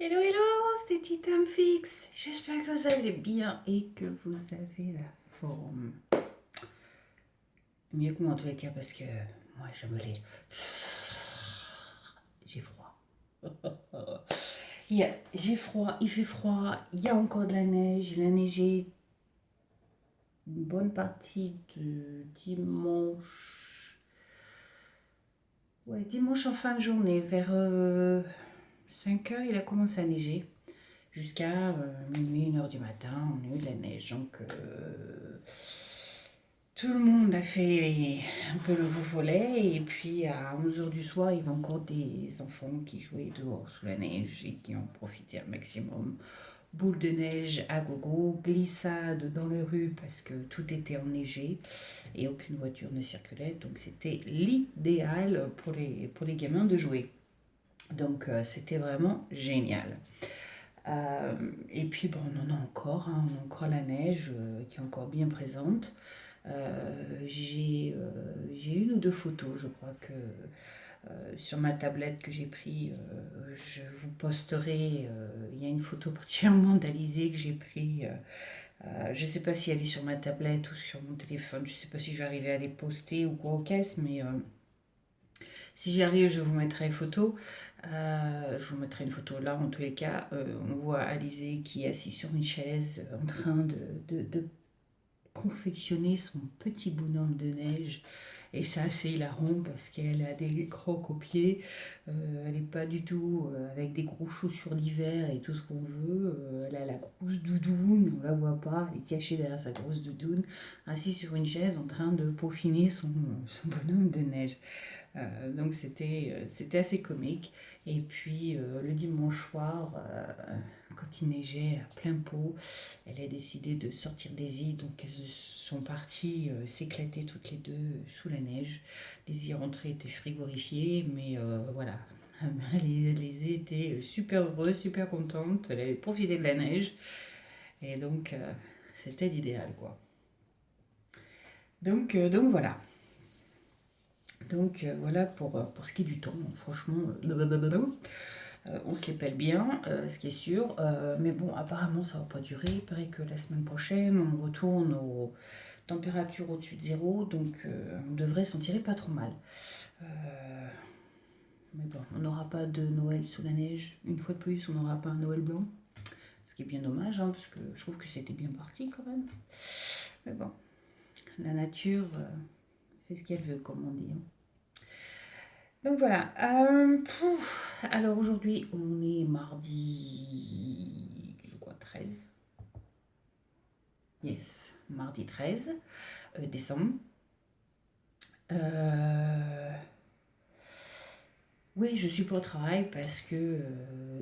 Hello, hello, c'est Titan Fix. J'espère que vous allez bien et que vous avez la forme. Mieux que moi en tous les cas parce que moi je me l'ai. J'ai froid. J'ai froid, il fait froid, il y a encore de la neige. Il a neigé une bonne partie de dimanche. Ouais, dimanche en fin de journée, vers 5 heures, il a commencé à neiger. Jusqu'à minuit, 1 heure du matin, on a eu de la neige. Donc, tout le monde a fait un peu le faux-follet. Et puis, à 11 heures du soir, il y avait encore des enfants qui jouaient dehors sous la neige et qui ont profité un maximum. Boule de neige à gogo, glissade dans les rues parce que tout était enneigé et aucune voiture ne circulait. Donc, c'était l'idéal pour les gamins de jouer. Donc, c'était vraiment génial. Et puis, bon, on en a encore, hein, on a encore la neige qui est encore bien présente. J'ai une ou deux photos, je crois que sur ma tablette que j'ai pris, je vous posterai. Il y a une photo particulièrement d'Alizée que j'ai pris. Je ne sais pas si elle est sur ma tablette ou sur mon téléphone. Je ne sais pas si je vais arriver à les poster ou quoi au caisse, mais si j'y arrive, je vous mettrai une photo. Je vous mettrai une photo là, en tous les cas. On voit Alizée qui est assise sur une chaise en train de confectionner son petit bonhomme de neige. Et c'est assez hilarant parce qu'elle a des crocs aux pieds. Elle n'est pas du tout avec des gros chaussures d'hiver et tout ce qu'on veut. Elle a la grosse doudoune, on la voit pas. Elle est cachée derrière sa grosse doudoune, assise sur une chaise en train de peaufiner son bonhomme de neige. Donc c'était assez comique. Et puis le dimanche soir, quand il neigeait à plein pot, elle a décidé de sortir des donc elles sont parties s'éclater toutes les deux sous la neige. Les rentrées étaient frigorifiées, mais voilà. Les étaient super heureuses, super contentes. Elle avait profité de la neige. Et donc, c'était l'idéal, quoi. Donc voilà. Donc voilà pour ce qui est du temps. Franchement, on se les pèle bien, ce qui est sûr. Mais bon, apparemment, ça va pas durer. Il paraît que la semaine prochaine, on retourne aux températures au-dessus de zéro. Donc on devrait s'en tirer pas trop mal. Mais bon, on n'aura pas de Noël sous la neige. Une fois de plus, on n'aura pas un Noël blanc. Ce qui est bien dommage, hein, parce que je trouve que c'était bien parti quand même. Mais bon, la nature fait ce qu'elle veut, comme on dit, hein. Donc voilà. Alors aujourd'hui, on est mardi, je crois 13. Yes, mardi 13 décembre. Oui, je suis pas au travail parce que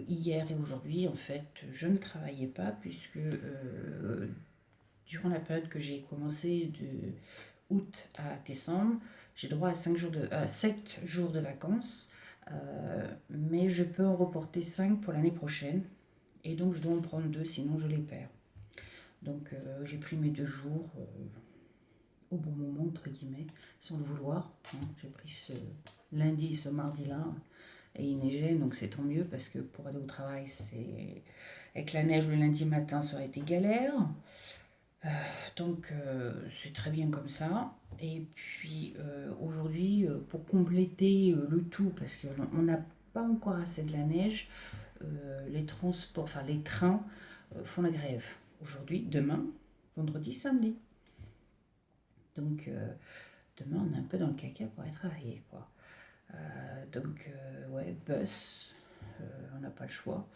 hier et aujourd'hui, en fait, je ne travaillais pas puisque durant la période que j'ai commencé de août à décembre, j'ai droit à 7 jours de vacances, mais je peux en reporter 5 pour l'année prochaine. Et donc, je dois en prendre 2, sinon je les perds. Donc, j'ai pris mes 2 jours au bon moment, entre guillemets, sans le vouloir, hein. J'ai pris ce lundi, ce mardi-là, et il neigeait, donc c'est tant mieux, parce que pour aller au travail, c'est... Avec la neige le lundi matin, ça aurait été galère. Donc c'est très bien comme ça. Et puis aujourd'hui, pour compléter le tout, parce qu'on n'a pas encore assez de la neige, les transports, enfin les trains font la grève. Aujourd'hui, demain, vendredi, samedi. Donc demain, on est un peu dans le caca pour aller travailler, quoi. Ouais, bus, on n'a pas le choix.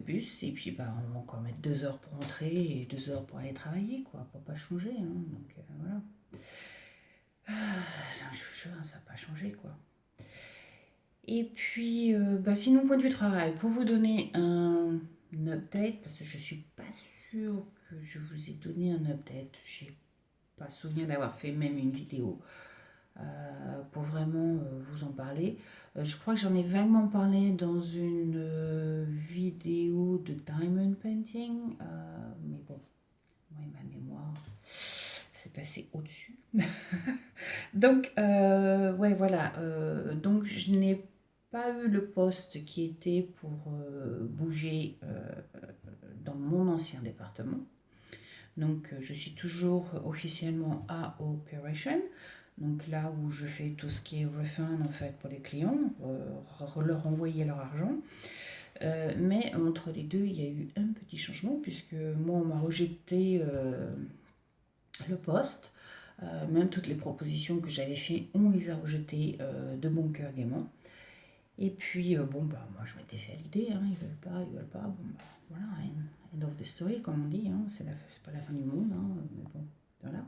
Bus, et puis bah, on va encore mettre 2 heures pour entrer et 2 heures pour aller travailler, quoi, pour pas changer, hein. Donc voilà. C'est un chouchou, hein, ça n'a pas changé, quoi. Et puis, bah, sinon, point de vue travail, pour vous donner un update, parce que je suis pas sûre que je vous ai donné un update, j'ai pas souvenir d'avoir fait même une vidéo pour vraiment vous en parler. Je crois que j'en ai vaguement parlé dans une vidéo de diamond painting, mais bon, moi et ma mémoire, c'est passé au-dessus. Donc, ouais, voilà. Donc, je n'ai pas eu le poste qui était pour bouger dans mon ancien département. Donc, je suis toujours officiellement à Operation. Donc là où je fais tout ce qui est refund en fait pour les clients, leur envoyer leur argent. Mais entre les deux, il y a eu un petit changement puisque moi, on m'a rejeté le poste. Même toutes les propositions que j'avais faites, on les a rejetées de bon cœur gaiement. Et puis, bon, bah, moi, je m'étais fait à l'idée, hein, ils veulent pas, bon, bah, voilà, end of the story, comme on dit, hein, c'est pas la fin du monde, hein, mais bon, voilà.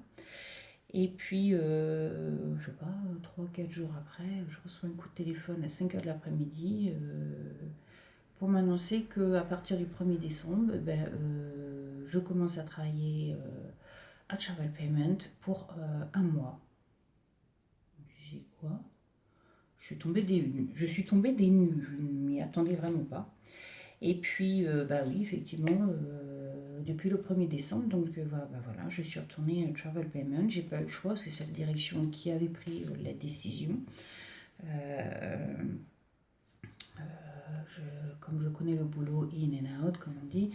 Et puis, je sais pas, 3 4 jours après, je reçois un coup de téléphone à 5 h de l'après-midi pour m'annoncer qu'à partir du 1er décembre, ben, je commence à travailler à Travel Payment pour un mois. Je dis quoi? Je suis tombée des nues, je ne m'y attendais vraiment pas. Et puis, bah oui, effectivement, depuis le 1er décembre, donc bah, voilà, je suis retournée à Travel Payment. J'ai pas eu le choix, c'est cette direction qui avait pris la décision. Euh, comme je connais le boulot in and out, comme on dit,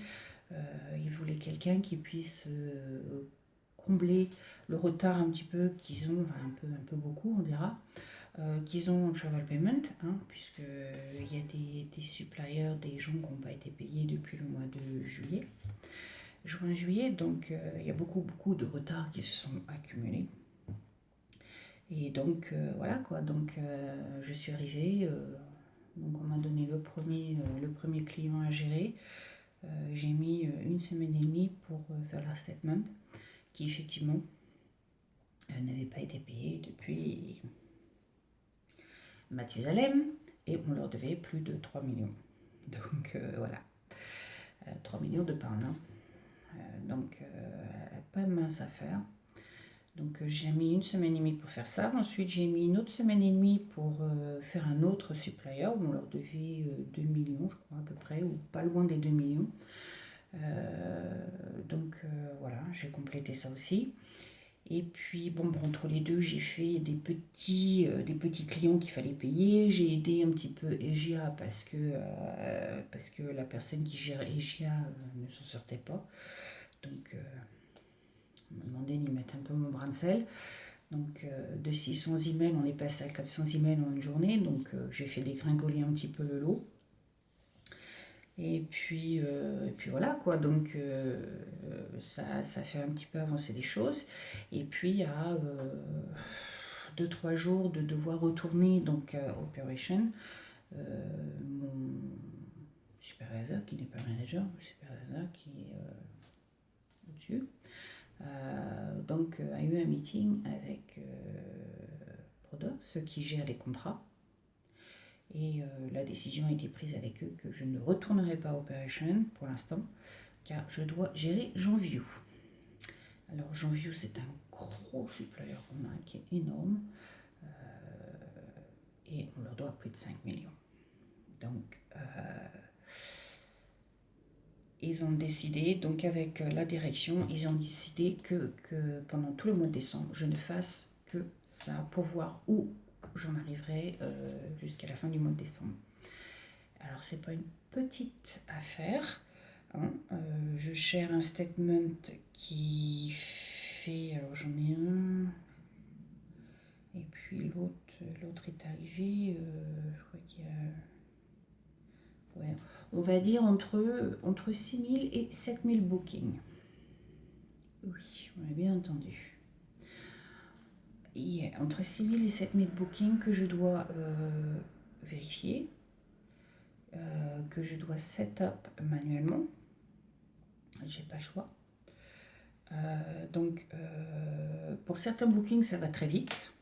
il voulait quelqu'un qui puisse combler le retard un petit peu qu'ils ont, enfin un peu beaucoup, on dira, qu'ils ont en travel payment, hein, puisqu'il y a des suppliers, des gens qui n'ont pas été payés depuis le mois de juillet, juin-juillet, donc il y a beaucoup de retards qui se sont accumulés. Et donc voilà quoi, donc je suis arrivée, donc on m'a donné le premier client à gérer. J'ai mis une semaine et demie pour faire leur statement, qui effectivement n'avait pas été payé depuis Mathusalem, et on leur devait plus de 3 millions. Donc voilà, 3 millions de pounds. Hein. Donc pas mince affaire. Donc j'ai mis une semaine et demie pour faire ça. Ensuite j'ai mis une autre semaine et demie pour faire un autre supplier où on leur devait 2 millions, je crois à peu près, ou pas loin des 2 millions. Donc voilà, j'ai complété ça aussi. Et puis, bon, entre les deux, j'ai fait des petits clients qu'il fallait payer. J'ai aidé un petit peu Egia parce que la personne qui gère Egia ne s'en sortait pas. Donc, on m'a demandé d'y mettre un peu mon brin de sel. Donc, de 600 emails, on est passé à 400 emails en une journée. Donc, j'ai fait dégringoler un petit peu le lot. Et puis voilà quoi, donc ça fait un petit peu avancer les choses. Et puis à 2 3 jours de devoir retourner donc à Operation, mon superviseur, qui n'est pas manager, mon superviseur qui est au-dessus, donc a eu un meeting avec Prodo, ceux qui gèrent les contrats. Et la décision a été prise avec eux que je ne retournerai pas à Operation pour l'instant, car je dois gérer Jeanview. Alors Jeanview, c'est un gros supplier qu'on a qui est énorme, et on leur doit plus de 5 millions. Donc ils ont décidé, donc avec la direction, ils ont décidé que pendant tout le mois de décembre, je ne fasse que ça pour voir où j'en arriverai jusqu'à la fin du mois de décembre. Alors c'est pas une petite affaire, hein. Je gère un statement qui fait, alors j'en ai un, et puis l'autre est arrivé, je crois qu'il y a, ouais, on va dire entre 6000 et 7000 bookings. Oui, on a bien entendu. Il y a entre 6000 et 7000 bookings que je dois vérifier, que je dois set up manuellement. J'ai pas le choix. Donc, pour certains bookings, ça va très vite.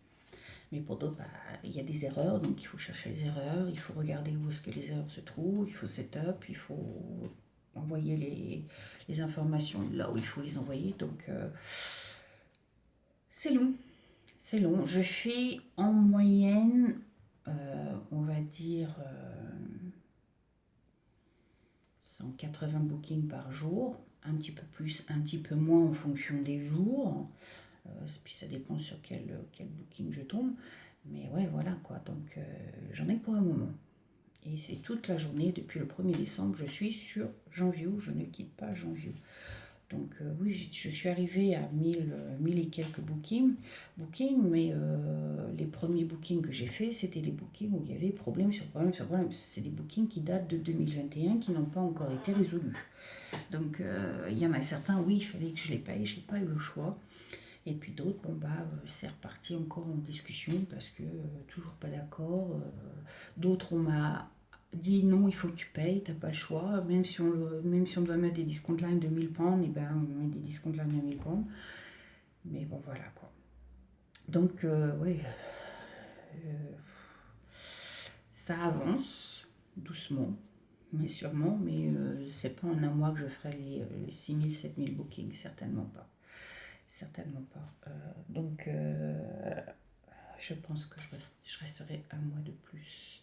Mais pour d'autres, il y a des erreurs. Donc, il faut chercher les erreurs. Il faut regarder où est-ce que les erreurs se trouvent. Il faut set up. Il faut envoyer les informations là où il faut les envoyer. Donc, c'est long. C'est long. Je fais en moyenne, on va dire, 180 bookings par jour. Un petit peu plus, un petit peu moins en fonction des jours. Puis ça dépend sur quel booking je tombe. Mais ouais, voilà quoi. Donc j'en ai pour un moment. Et c'est toute la journée, depuis le 1er décembre, je suis sur Janvio, je ne quitte pas Janvio. Donc oui, je suis arrivée à 1000 et quelques bookings, mais les premiers bookings que j'ai faits, c'était des bookings où il y avait problème sur problème sur problème. C'est des bookings qui datent de 2021, qui n'ont pas encore été résolus. Donc il y en a certains, oui, il fallait que je les paye, je n'ai pas eu le choix. Et puis d'autres, bon c'est reparti encore en discussion parce que toujours pas d'accord. D'autres, on m'a dit non, il faut que tu payes, t'as pas le choix. Même si on doit mettre des discount lines de 1000 pounds, et ben on met des discount lines de 1000 pounds. Mais bon, voilà quoi. Donc, oui, ça avance doucement, mais sûrement. Mais c'est pas en un mois que je ferai les 6000, 7000 bookings, certainement pas. Certainement pas. Donc, je pense que je resterai un mois de plus.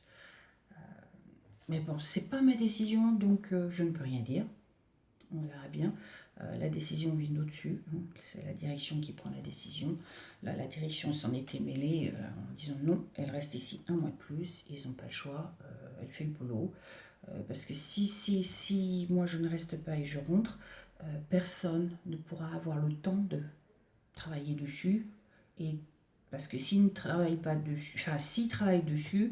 Mais bon, c'est pas ma décision, donc je ne peux rien dire. On verra bien. La décision vient d'au-dessus. Hein. C'est la direction qui prend la décision. Là, la direction s'en était mêlée en disant non, elle reste ici un mois de plus. Ils n'ont pas le choix. Elle fait le boulot. Parce que si moi je ne reste pas et je rentre, personne ne pourra avoir le temps de travailler dessus. Et parce que s'ils ne travaillent pas dessus, enfin s'ils travaillent dessus,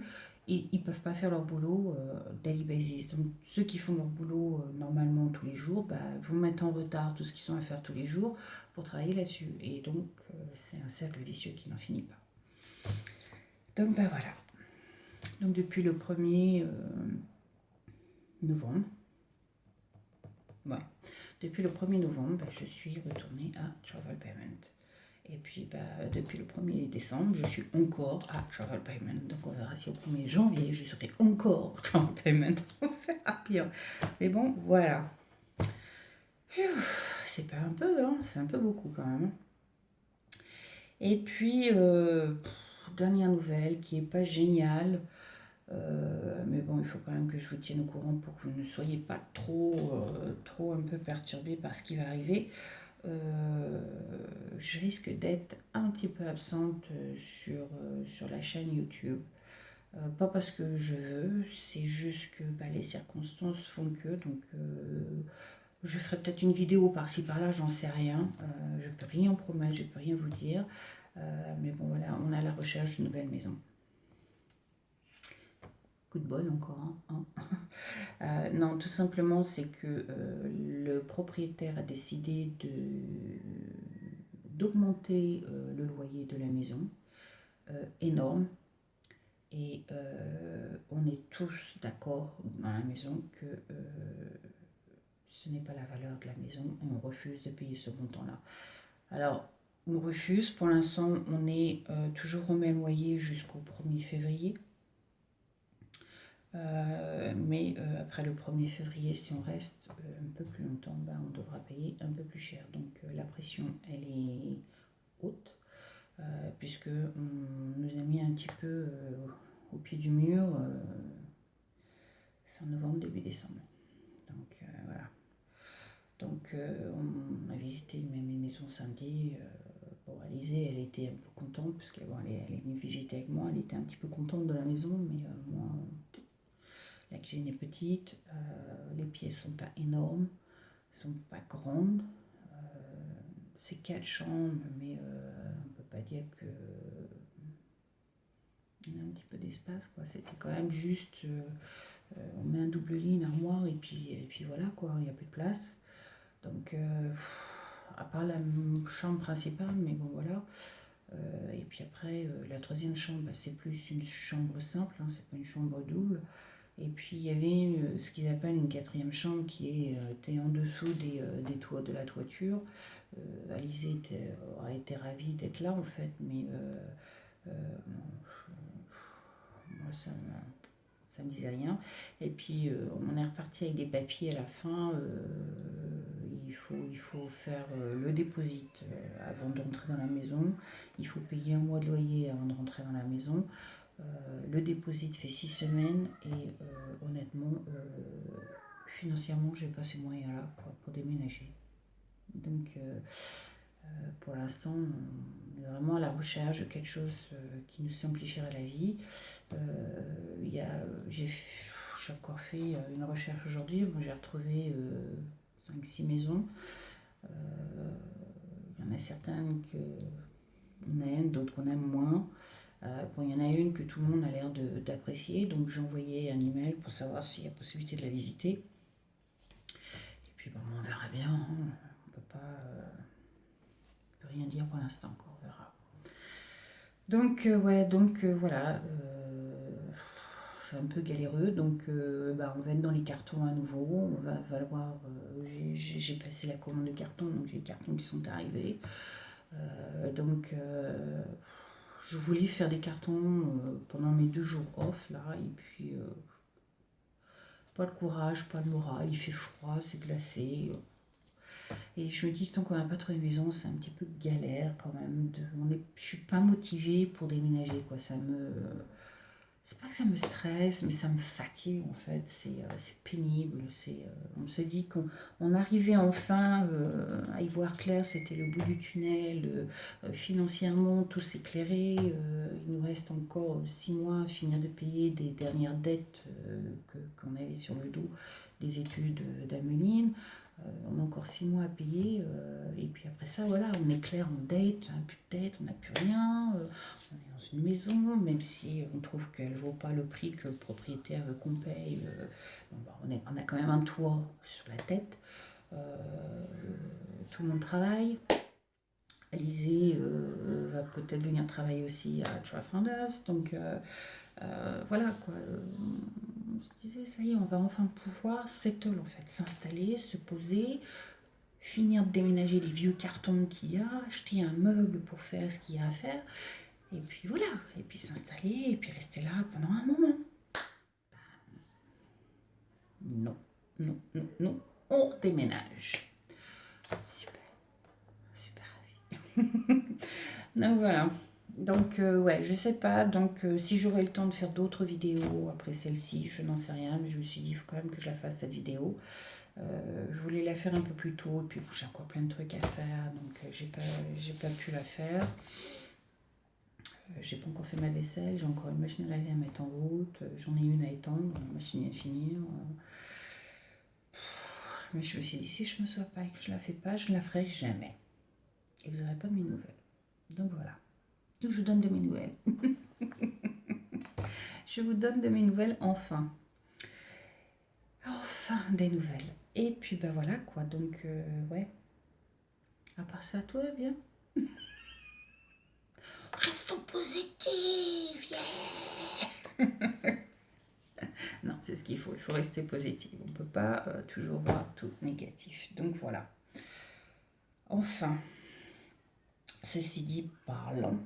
ils ne peuvent pas faire leur boulot daily basis. Donc ceux qui font leur boulot normalement tous les jours vont mettre en retard tout ce qu'ils ont à faire tous les jours pour travailler là-dessus. Et donc c'est un cercle vicieux qui n'en finit pas. Donc voilà. Donc depuis le 1er novembre, depuis le 1er novembre, je suis retournée à Travel Payment. Et puis, depuis le 1er décembre, je suis encore à Travel Payment. Donc, on verra si au 1er janvier, je serai encore Travel Payment. On verra pire. Mais bon, voilà. C'est pas un peu, hein, c'est un peu beaucoup quand même. Et puis, dernière nouvelle qui est pas géniale. Mais bon, il faut quand même que je vous tienne au courant pour que vous ne soyez pas trop un peu perturbés par ce qui va arriver. Je risque d'être un petit peu absente sur la chaîne YouTube. Pas parce que je veux, c'est juste que les circonstances font que. Donc, je ferai peut-être une vidéo par-ci par-là, j'en sais rien. Je peux rien promettre, je peux rien vous dire. Mais bon, voilà, on est à la recherche d'une nouvelle maison. Coup de bol encore. Hein. Non, tout simplement, c'est que le propriétaire a décidé d'augmenter le loyer de la maison, énorme. Et on est tous d'accord dans la maison que ce n'est pas la valeur de la maison et on refuse de payer ce montant-là. Alors, on refuse. Pour l'instant, on est toujours au même loyer jusqu'au 1er février. Mais après le 1er février, si on reste un peu plus longtemps, on devra payer un peu plus cher. Donc la pression, elle est haute, puisque on nous a mis un petit peu au pied du mur fin novembre, début décembre. Donc voilà. Donc on a visité une maison samedi. Alizée, elle était un peu contente, parce qu'elle elle est venue visiter avec moi, elle était un petit peu contente de la maison, mais moi... La cuisine est petite, les pièces sont pas énormes, sont pas grandes. C'est 4 chambres, mais on ne peut pas dire que il y a un petit peu d'espace, quoi. C'était quand même juste, on met un double lit, une armoire, et puis voilà, quoi. Il n'y a plus de place. Donc, à part la chambre principale, mais bon, voilà. Et puis après, la troisième chambre, c'est plus une chambre simple, hein, c'est pas une chambre double. Et puis il y avait ce qu'ils appellent une quatrième chambre qui était en dessous des toits de la toiture. Alizée aurait été ravie d'être là en fait, mais moi ça me disait rien. Et puis on est reparti avec des papiers à la fin. Il faut faire le dépôt avant de rentrer dans la maison. Il faut payer un mois de loyer avant de rentrer dans la maison. Le dépôt fait 6 semaines et honnêtement, financièrement, j'ai pas ces moyens-là pour déménager. Donc, Pour l'instant, on est vraiment à la recherche de quelque chose qui nous simplifierait la vie. J'ai encore fait une recherche aujourd'hui. Bon, j'ai retrouvé 5-6 maisons. Il y en a certaines qu'on aime, d'autres qu'on aime moins. Bon, il y en a une que tout le monde a l'air d'apprécier, donc j'ai envoyé un email pour savoir s'il y a possibilité de la visiter. Et puis bon, on verra bien, hein. On peut pas peut rien dire pour l'instant, quoi, on verra. Donc voilà, c'est un peu galéreux, donc on va être dans les cartons à nouveau, on va falloir, j'ai passé la commande de cartons, donc j'ai les cartons qui sont arrivés. Je voulais faire des cartons pendant mes 2 jours off là, et puis pas le courage, pas le moral, il fait froid, c'est glacé. Et je me dis que tant qu'on n'a pas trouvé une maison, c'est un petit peu galère quand même. Je suis pas motivée pour déménager, quoi. C'est pas que ça me stresse, mais ça me fatigue en fait. C'est pénible. On se dit qu'on arrivait enfin à y voir clair, c'était le bout du tunnel. Financièrement, tout s'éclairait. Il nous reste encore 6 mois à finir de payer des dernières dettes qu'on avait sur le dos des études d'Ameline. On a encore 6 mois à payer, et puis après ça, voilà, on est clair en dette, on n'a plus de dette, on n'a plus rien, on est dans une maison, même si on trouve qu'elle ne vaut pas le prix que le propriétaire veut qu'on paye, on a quand même un toit sur la tête, tout le monde travaille. Alizé va peut-être venir travailler aussi à Trafanders, donc voilà quoi. On se disait, ça y est, on va enfin pouvoir settle en fait, s'installer, se poser, finir de déménager les vieux cartons qu'il y a, acheter un meuble pour faire ce qu'il y a à faire, et puis voilà, et puis s'installer, et puis rester là pendant un moment. Non, non, non, non, on déménage. Super, super ravi. Donc voilà. Donc ouais, je sais pas, donc si j'aurai le temps de faire d'autres vidéos après celle-ci, je n'en sais rien, mais je me suis dit, il faut quand même que je la fasse cette vidéo. Je voulais la faire un peu plus tôt, et puis j'ai encore plein de trucs à faire, donc j'ai pas pu la faire. J'ai pas encore fait ma vaisselle, j'ai encore une machine à laver à mettre en route, j'en ai une à étendre, une machine à finir. Mais je me suis dit, si je me sois pas et que je la fais pas, je la ferai jamais. Et vous n'aurez pas de mes nouvelles. Donc voilà. Donc je vous donne de mes nouvelles. Je vous donne de mes nouvelles enfin. Enfin des nouvelles. Et puis ben voilà quoi, donc ouais. À part ça, tout va bien. Restons positifs, yeah. Non, c'est ce qu'il faut, il faut rester positif. On ne peut pas toujours voir tout négatif. Donc voilà. Enfin, ceci dit, parlons.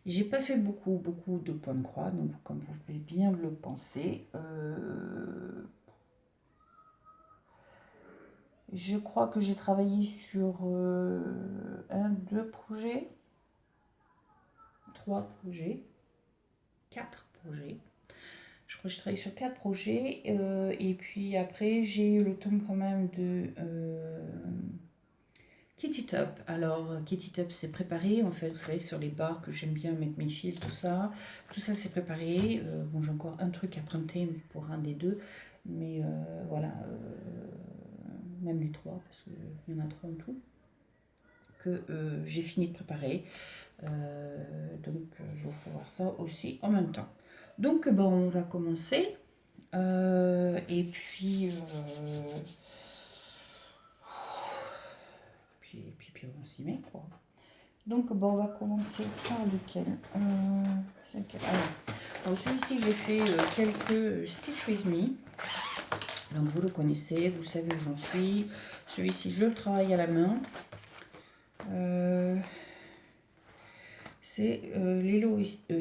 J'ai pas fait beaucoup de points de croix, donc comme vous pouvez bien le penser, je crois que j'ai travaillé sur 2 projets, 3 projets, 4 projets. Je crois que j'ai travaillé sur 4 projets, et puis après j'ai eu le temps quand même de Kitty Top. Alors Kitty Top c'est préparé en fait, vous savez, sur les barres que j'aime bien mettre mes fils, tout ça c'est préparé. Bon, j'ai encore un truc à printer pour un des 2, mais voilà, même les 3 parce qu'il y en a 3 en tout que j'ai fini de préparer. Donc je vais vous voir ça aussi en même temps. Donc bon, on va commencer. Et puis, puis on s'y met quoi. Donc bon, on va commencer par lequel, alors celui-ci j'ai fait quelques Stitch With Me. Donc vous le connaissez, vous savez où j'en suis. Celui-ci je le travaille à la main. C'est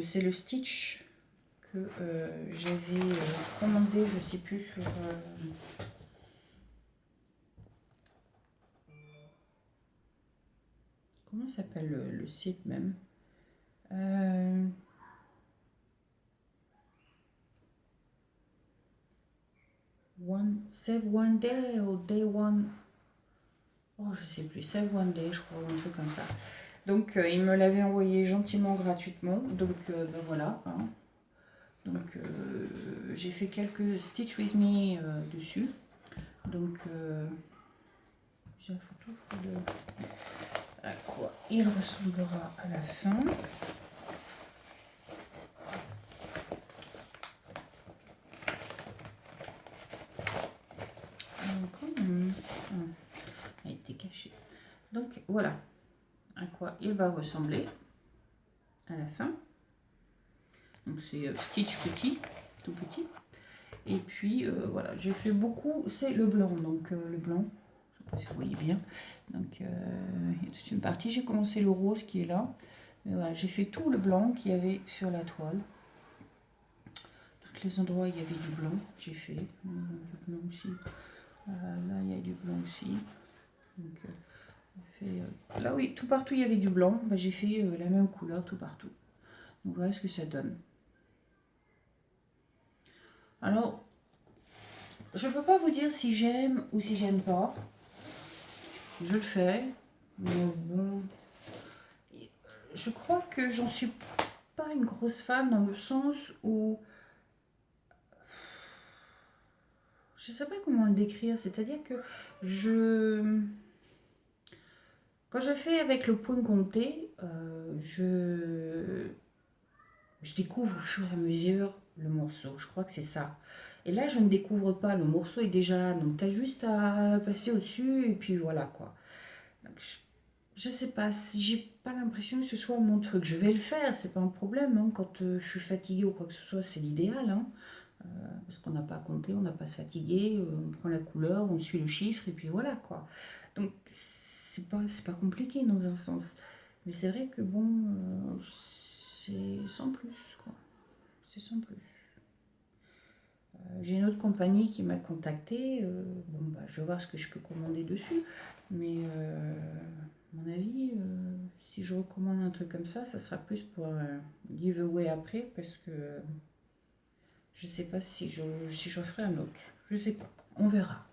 c'est le Stitch que j'avais commandé, je sais plus sur comment s'appelle le site même. Save One Day ou Day One. Oh, je sais plus, Save One Day, je crois, un truc comme ça. Donc, il me l'avait envoyé gentiment, gratuitement. Donc, ben voilà, hein. Donc, j'ai fait quelques Stitch With Me dessus. Donc, j'ai une photo de à quoi il ressemblera à la fin. Il était caché. Donc, voilà à quoi il va ressembler à la fin. Donc, c'est Stitch petit, tout petit. Et puis, voilà, j'ai fait beaucoup, c'est le blanc. Donc, le blanc, je ne sais pas si vous voyez bien. Donc, il y a toute une partie. J'ai commencé le rose qui est là. Mais voilà, j'ai fait tout le blanc qu'il y avait sur la toile. Tous les endroits où il y avait du blanc, j'ai fait. Du blanc aussi. Là, il y a du blanc aussi. Donc, là, oui, tout partout il y avait du blanc. Bah, j'ai fait la même couleur tout partout. Donc, voilà ce que ça donne. Alors, je ne peux pas vous dire si j'aime ou si j'aime pas. Je le fais. Mais bon, je crois que j'en suis pas une grosse fan dans le sens où je sais pas comment le décrire. C'est-à-dire que quand je fais avec le point compté, je découvre au fur et à mesure le morceau. Je crois que c'est ça. Et là, je ne découvre pas. Le morceau est déjà là. Donc, tu as juste à passer au-dessus et puis voilà quoi. Donc, je sais pas. J'ai pas l'impression que ce soit mon truc. Je vais le faire, c'est pas un problème, hein. Quand je suis fatiguée ou quoi que ce soit, c'est l'idéal, hein. Parce qu'on n'a pas à compter, on n'a pas à se fatiguer. On prend la couleur, on suit le chiffre et puis voilà quoi. Donc, c'est pas compliqué dans un sens. Mais c'est vrai que bon, c'est sans plus quoi. C'est sans plus. J'ai une autre compagnie qui m'a contacté. Bon, bah, je vais voir ce que je peux commander dessus. Mais à mon avis, si je recommande un truc comme ça sera plus pour un giveaway après. Parce que je sais pas si je ferai un autre. Je sais pas. On verra.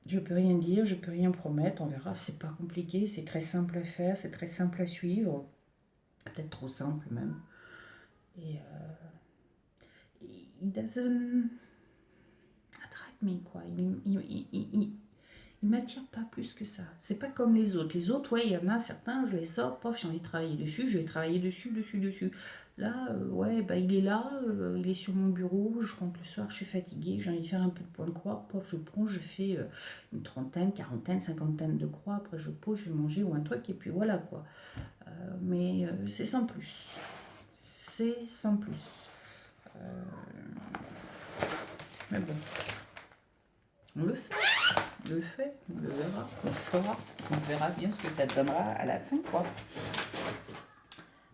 Je peux rien dire, je peux rien promettre. On verra. C'est pas compliqué. C'est très simple à faire. C'est très simple à suivre. Peut-être trop simple même. Et it doesn't attract me, quoi. Il m'attire pas plus que ça. C'est pas comme les autres. Les autres, ouais, il y en a certains, je les sors, pof, j'ai envie de travailler dessus, je vais travailler dessus, dessus, dessus. Là, ouais, bah il est là, il est sur mon bureau, je rentre le soir, je suis fatiguée, j'ai envie de faire un peu de point de croix, pof, je prends, je fais une trentaine, quarantaine, cinquantaine de croix, après je pose, je vais manger ou un truc, et puis voilà quoi. Mais c'est sans plus. C'est sans plus. Mais bon, on le fait. On le fait, on le verra, on le fera, on verra bien ce que ça donnera à la fin, quoi.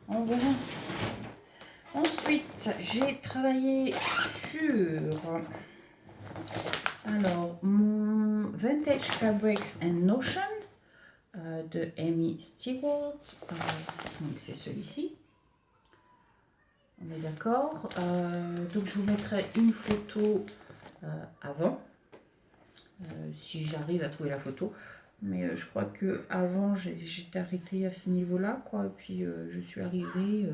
On verra. Ensuite, j'ai travaillé sur mon Vintage Fabrics and Notion de Amy Stewart. Donc c'est celui-ci. On est d'accord. Donc je vous mettrai une photo avant. Si j'arrive à trouver la photo. Mais je crois que avant j'étais arrêtée à ce niveau-là, quoi. Et puis je suis arrivée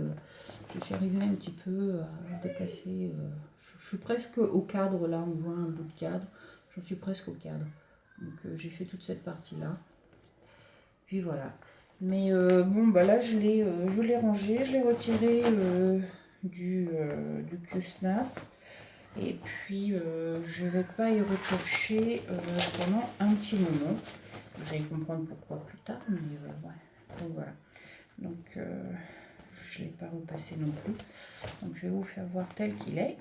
un petit peu à déplacer. Je suis presque au cadre là, on voit un bout de cadre. J'en suis presque au cadre. Donc j'ai fait toute cette partie-là. Puis voilà. Mais bon, bah là je l'ai rangé, je l'ai retiré du Q-Snap. Et puis, je ne vais pas y retoucher pendant un petit moment. Vous allez comprendre pourquoi plus tard, mais ouais. Donc voilà. Donc, je ne l'ai pas repassé non plus. Donc, je vais vous faire voir tel qu'il est.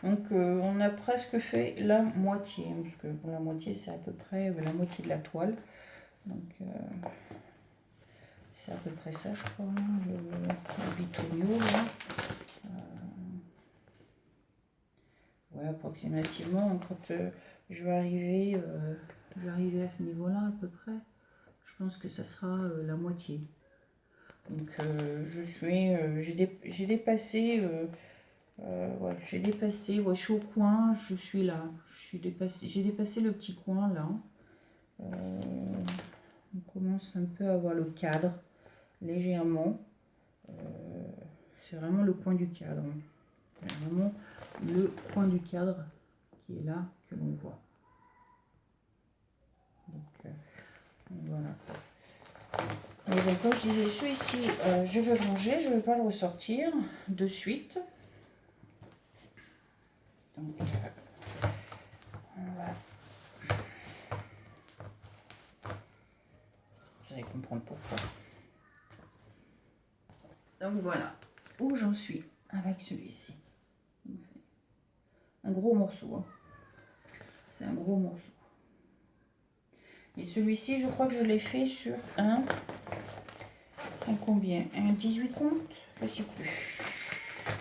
Donc, on a presque fait la moitié. Parce que pour la moitié, c'est à peu près la moitié de la toile. Donc, c'est à peu près ça, je crois, hein, le bitonio, là. Ouais, approximativement, quand je vais arriver à ce niveau-là à peu près, je pense que ça sera la moitié. Donc j'ai dépassé Ouais, j'ai dépassé, ouais, je suis au coin, je suis là. J'ai dépassé le petit coin là. On commence un peu à voir le cadre, légèrement. C'est vraiment le coin du cadre. C'est vraiment le coin du cadre qui est là que l'on voit. Donc, voilà. Mais donc, comme je disais, celui-ci, je vais le ranger, je ne vais pas le ressortir de suite. Donc, on va... Vous allez comprendre pourquoi. Donc voilà où j'en suis avec celui-ci. Un gros morceau. Hein. C'est un gros morceau. Et celui-ci, je crois que je l'ai fait sur un... C'est combien? Un 18 comptes? Je ne sais plus.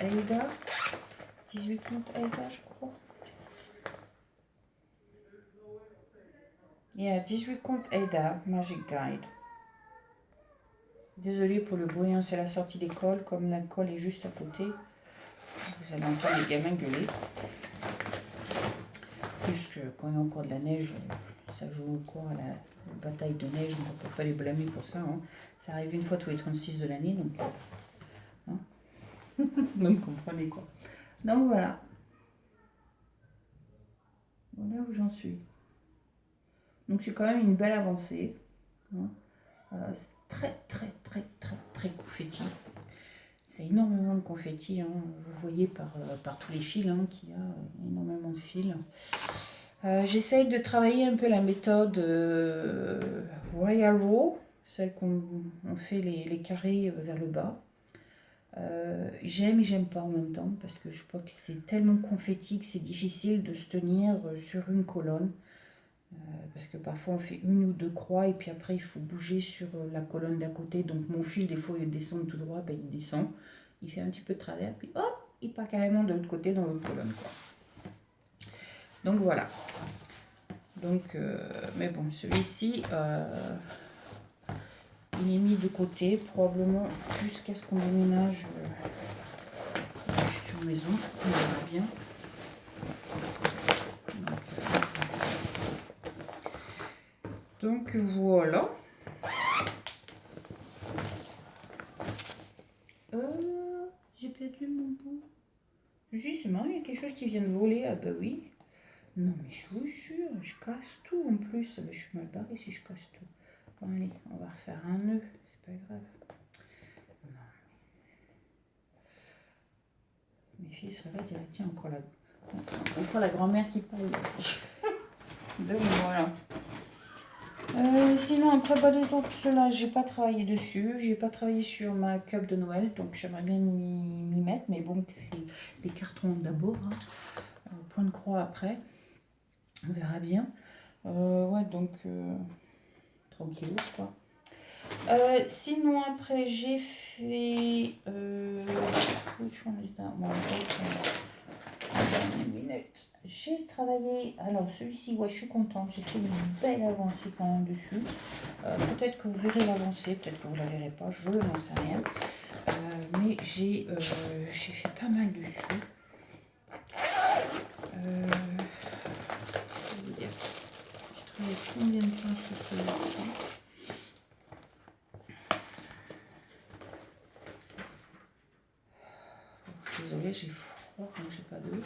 Aïda. 18 comptes Aïda, je crois. Il y a 18 comptes Aïda, Magic Guide. Désolée pour le bruit, hein, c'est la sortie d'école. Comme l'école est juste à côté, vous allez entendre les gamins gueuler. Plus que quand il y a encore de la neige, ça joue encore à la bataille de neige, donc on ne peut pas les blâmer pour ça. Hein. Ça arrive une fois tous les 36 de l'année, donc... Hein. Vous me comprenez quoi. Donc voilà. Voilà où j'en suis. Donc c'est quand même une belle avancée. Hein. C'est très confetti. C'est énormément de confetti. Hein. Vous voyez par tous les fils hein, qu'il y a énormément de fils. J'essaye de travailler un peu la méthode Royal Row, celle qu'on fait les carrés vers le bas. J'aime et j'aime pas en même temps parce que je crois que c'est tellement confetti que c'est difficile de se tenir sur une colonne. Parce que parfois on fait une ou deux croix et puis après il faut bouger sur la colonne d'à côté. Donc mon fil des fois il descend tout droit, ben, il descend, il fait un petit peu de travers, puis hop, il part carrément de l'autre côté dans l'autre colonne. Quoi. Donc voilà. Donc, mais bon, celui-ci, il est mis de côté, probablement jusqu'à ce qu'on déménage la future maison. On verra bien. Donc voilà. J'ai perdu mon bout. Justement, il y a quelque chose qui vient de voler. Ah bah oui. Non mais je vous jure, je casse tout en plus. Je suis mal barrée si je casse tout. Bon allez, on va refaire un nœud. C'est pas grave. Non. Mes filles seraient là, diraient tiens, encore la grand-mère qui parle. Donc voilà. Sinon après bah, les autres, ceux-là, j'ai pas travaillé dessus. J'ai pas travaillé sur ma cup de Noël, donc j'aimerais bien m'y mettre, mais bon, c'est les cartons d'abord, hein. Point de croix après. On verra bien. Ouais, donc tranquille quoi. Sinon après j'ai fait j'ai travaillé, alors celui-ci, ouais, je suis contente, j'ai fait une belle avancée quand même dessus. Peut-être que vous verrez l'avancée, peut-être que vous la verrez pas, je n'en sais rien. Mais j'ai fait pas mal dessus. Je vais vous dire, j'ai travaillé combien de temps sur celui-ci. Désolée, j'ai froid, donc j'ai pas d'eau.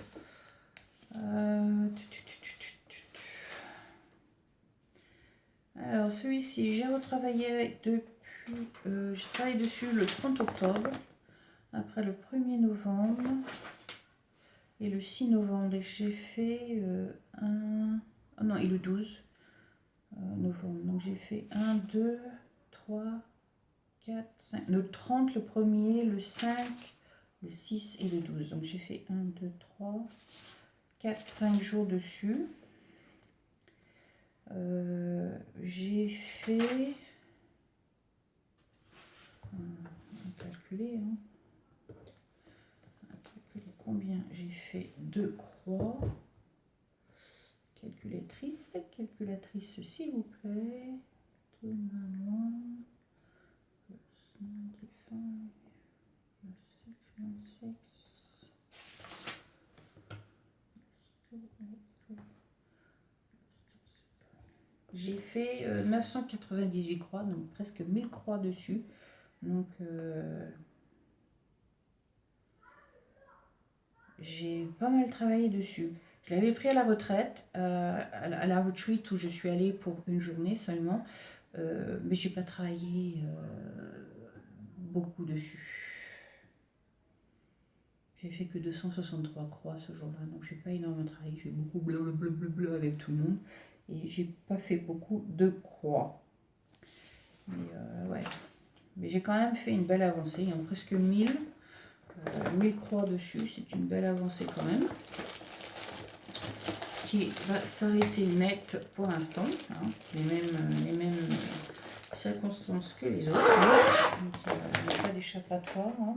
Alors celui-ci, j'ai retravaillé depuis, j'ai travaillé dessus le 30 octobre, après le 1er novembre et le 6 novembre. Et j'ai fait non, et le 12 novembre. Donc j'ai fait 1, 2, 3, 4, 5, le 30, le 1er, le 5, le 6 et le 12. Donc j'ai fait 1, 2, 3, 4, 5 jours dessus. J'ai fait... On va calculer, hein. On va calculer combien j'ai fait de croix. Calculatrice s'il vous plaît. fait 998 croix, donc presque 1000 croix dessus. Donc j'ai pas mal travaillé dessus. Je l'avais pris à la retraite, à la retreat où je suis allée pour une journée seulement, mais j'ai pas travaillé beaucoup dessus. J'ai fait que 263 croix ce jour-là, donc j'ai pas énormément travaillé. J'ai beaucoup bleu avec tout le monde et j'ai pas fait beaucoup de croix. Mais ouais, mais j'ai quand même fait une belle avancée. Il y a presque 1000 croix dessus, c'est une belle avancée quand même. Qui va s'arrêter net pour l'instant, hein, les mêmes circonstances que les autres. Donc il n'y a pas d'échappatoire. Hein.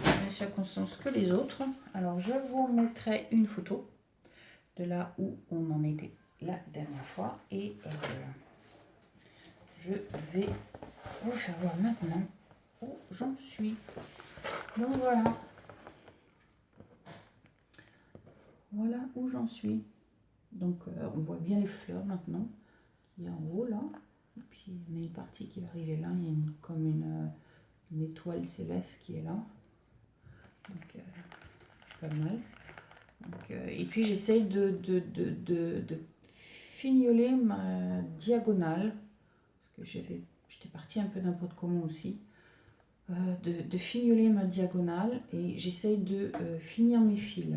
Les mêmes circonstances que les autres. Alors je vous mettrai une photo de là où on en était la dernière fois. Et je vais vous faire voir maintenant où j'en suis. Donc voilà. Voilà où j'en suis. Donc on voit bien les fleurs maintenant. Il y a en haut là. Et puis il y a une partie qui va arriver là. Il y a comme une étoile céleste qui est là. Donc pas mal. Donc, et puis j'essaye de fignoler ma diagonale. Parce que j'étais partie un peu n'importe comment aussi. De fignoler ma diagonale. Et j'essaye de finir mes fils.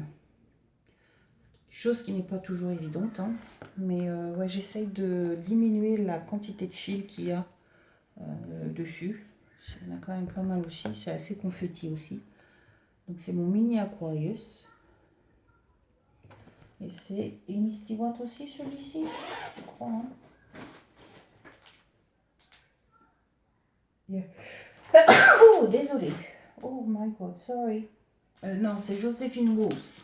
Chose qui n'est pas toujours évidente, hein. Mais ouais, j'essaye de diminuer la quantité de fils qu'il y a dessus. Il y en a quand même pas mal aussi, c'est assez confetti aussi. Donc c'est mon mini Aquarius. Et c'est une Misty Watt aussi celui-ci, je crois. Hein. Yeah. Oh, désolé. Oh my god, sorry. Non, c'est Joséphine Rose.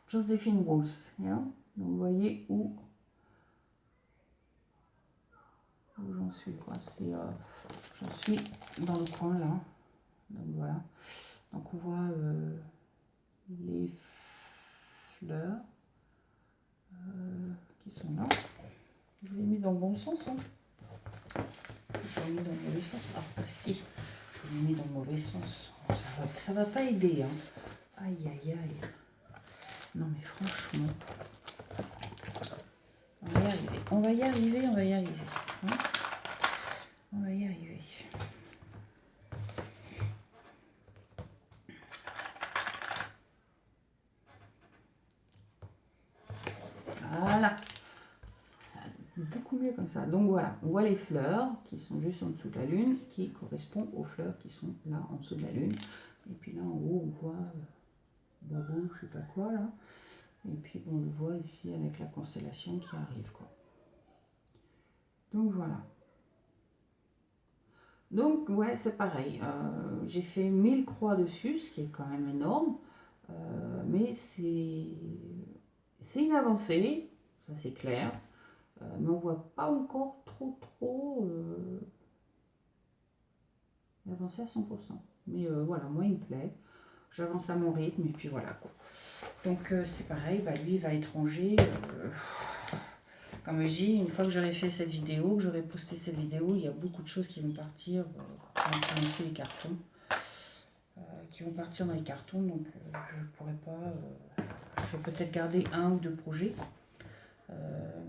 Joséphine Rose, yeah. Donc vous voyez où j'en suis, quoi. J'en suis dans le coin là. Donc voilà. Donc on voit les fleurs qui sont là. Je l'ai mis dans le bon sens. Hein. Je l'ai mis dans le mauvais sens. Ah si, je l'ai mis dans le mauvais sens. Ça va pas aider. Hein. Aïe aïe aïe. Non mais franchement. On va y arriver. On va y arriver. On va y arriver. Hein, on va y arriver. Voilà. Beaucoup mieux comme ça. Donc voilà, on voit les fleurs qui sont juste en dessous de la lune, qui correspondent aux fleurs qui sont là en dessous de la lune. Et puis là en haut, on voit Babou, je sais pas quoi là. Et puis on le voit ici avec la constellation qui arrive, quoi. Donc voilà. Donc ouais, c'est pareil. J'ai fait 1000 croix dessus, ce qui est quand même énorme. Mais c'est une avancée, ça c'est clair. Mais on voit pas encore trop avancer à 100%. Mais voilà, moi il me plaît. J'avance à mon rythme et puis voilà quoi. Donc c'est pareil, bah, lui il va à l'étranger. Comme je dis, une fois que j'aurai fait cette vidéo, que j'aurai posté cette vidéo, il y a beaucoup de choses qui vont partir. On va commencer les cartons. Qui vont partir dans les cartons, donc je pourrais pas. Je vais peut-être garder un ou deux projets.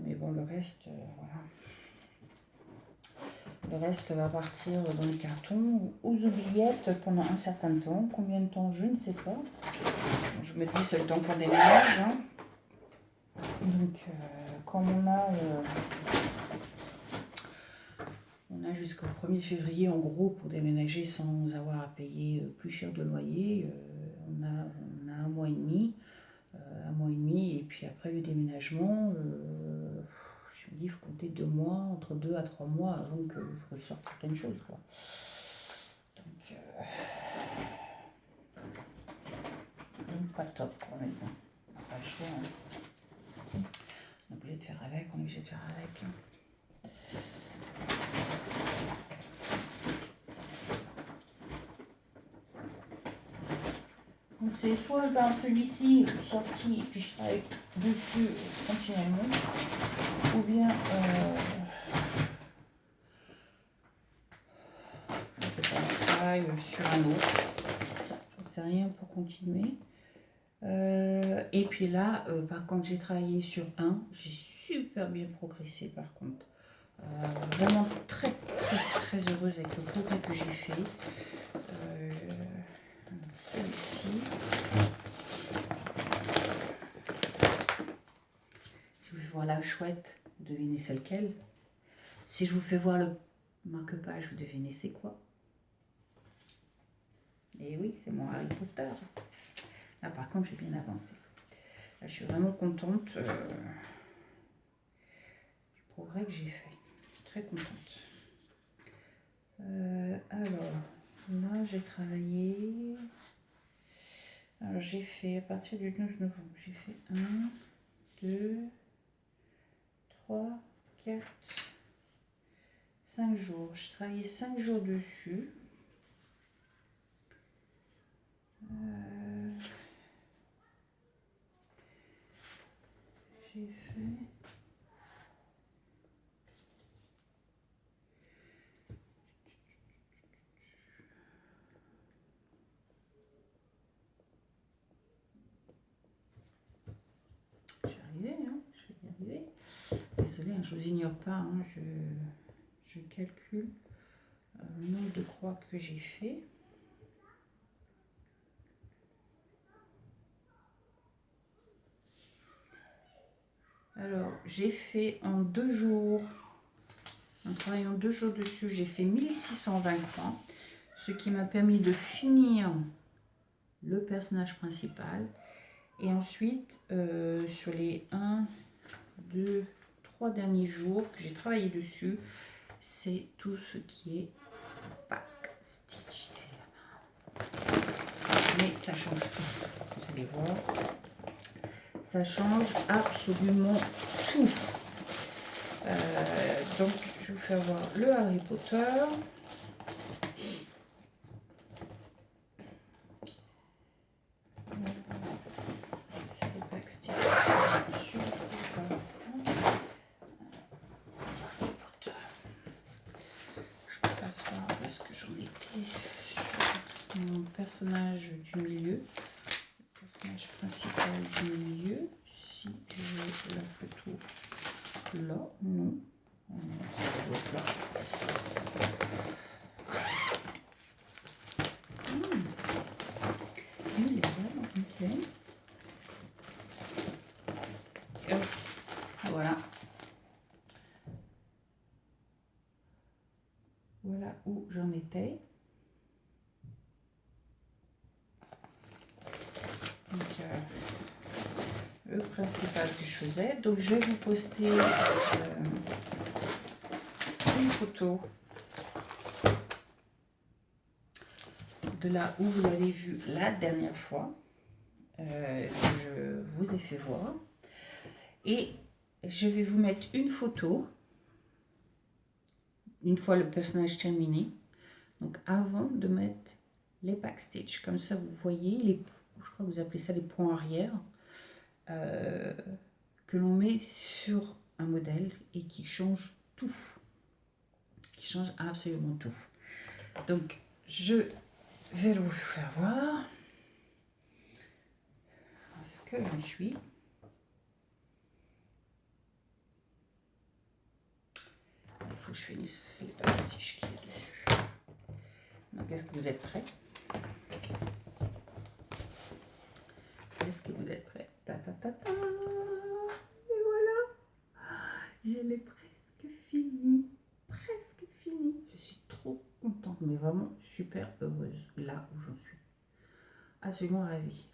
Mais bon, le reste, voilà. Le reste va partir dans les cartons, aux oubliettes pendant un certain temps. Combien de temps, je ne sais pas. Je me dis, c'est le temps qu'on déménage. Hein. Donc, comme on a jusqu'au 1er février, en gros, pour déménager sans avoir à payer plus cher de loyer. On a un mois et demi. Et puis après le déménagement, je me dis, il faut compter 2 mois, entre 2 à 3 mois avant que je ressorte certaines choses, quoi. Donc pas top, quoi, mais bon, on n'a pas le choix. Hein. On est obligé de faire avec, Hein. Donc c'est soit je garde celui-ci sorti et puis je travaille dessus continuellement, ou bien je sais pas, je travaille sur un autre, je sais rien pour continuer. Et puis là, par contre, j'ai travaillé sur un, j'ai super bien progressé par contre. Vraiment très très très heureuse avec le progrès que j'ai fait. Celui-ci. Je vais voir la chouette, devinez c'est lequel. Si je vous fais voir le marque-page, vous devinez c'est quoi? Et oui, c'est mon Harry Potter. Là par contre, j'ai bien avancé. Là, je suis vraiment contente du progrès que j'ai fait. Très contente. Alors, là, j'ai travaillé. Alors, j'ai fait à partir du 12 novembre, j'ai fait 1, 2, 3, 4, 5 jours. J'ai travaillé 5 jours dessus. J'ai fait. Je vais arriver, hein, je vais y arriver. Désolée, hein, je vous ignore pas, hein, je calcule le nombre de croix que j'ai fait. Alors, j'ai fait en 2 jours, en travaillant 2 jours dessus, j'ai fait 1620 croix, ce qui m'a permis de finir le personnage principal. Et ensuite, sur les 1, 2, 3 derniers jours que j'ai travaillé dessus, c'est tout ce qui est backstitch. Mais ça change tout, vous allez voir. Ça change absolument tout. Donc, je vais vous faire voir le Harry Potter. C'est le backstitch. Je passe voir parce que j'en étais sur mon personnage du milieu. Le personnage principal du milieu. Si j'ai la photo là, non. Là. Il est là, ok. Voilà. Voilà où j'en étais. Donc, le principal que je faisais. Donc, je vais vous poster une photo de là où vous l'avez vu la dernière fois, que je vous ai fait voir. Et je vais vous mettre une photo, une fois le personnage terminé, donc avant de mettre les backstitch. Comme ça, vous voyez, je crois que vous appelez ça les points arrière, que l'on met sur un modèle et qui change tout. Qui change absolument tout. Donc, je vais vous faire voir ce que j'en suis. Il faut que je finisse les pastiches qu'il y a dessus. Donc, est-ce que vous êtes prêts? Est-ce que vous êtes prêts? Ta ta ta ta. Et voilà. Je l'ai presque fini. Presque fini. Je suis trop contente, mais vraiment super heureuse là où j'en suis. Absolument ravie.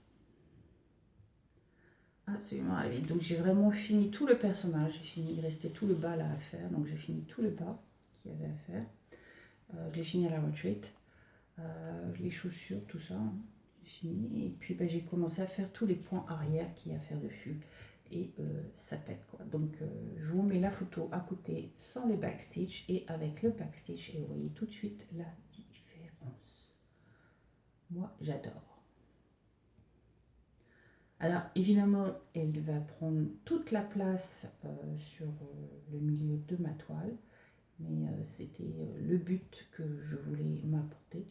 Absolument ravie. Donc j'ai vraiment fini tout le personnage. J'ai fini, il restait tout le bas là à faire. Donc j'ai fini tout le bas qu'il y avait à faire. J'ai fini à la retraite. Les chaussures, tout ça. Hein. J'ai fini. Et puis j'ai commencé à faire tous les points arrière qu'il y a à faire dessus. Et ça pète quoi. Donc je vous mets la photo à côté sans les backstitch et avec le backstitch. Et vous voyez tout de suite la différence. Moi j'adore. Alors évidemment, elle va prendre toute la place sur le milieu de ma toile, mais c'était le but que je voulais m'apporter.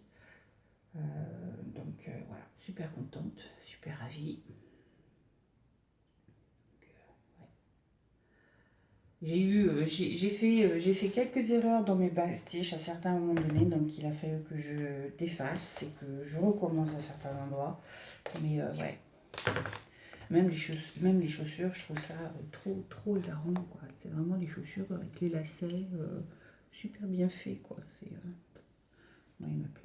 Donc voilà, super contente, super ravie. J'ai fait quelques erreurs dans mes bastiches à certains moments donnés, donc il a fallu que je défasse et que je recommence à certains endroits. Mais ouais, même les chaussures, je trouve ça trop hilarant, quoi. C'est vraiment les chaussures avec les lacets, super bien fait, quoi. Moi, il me plaît.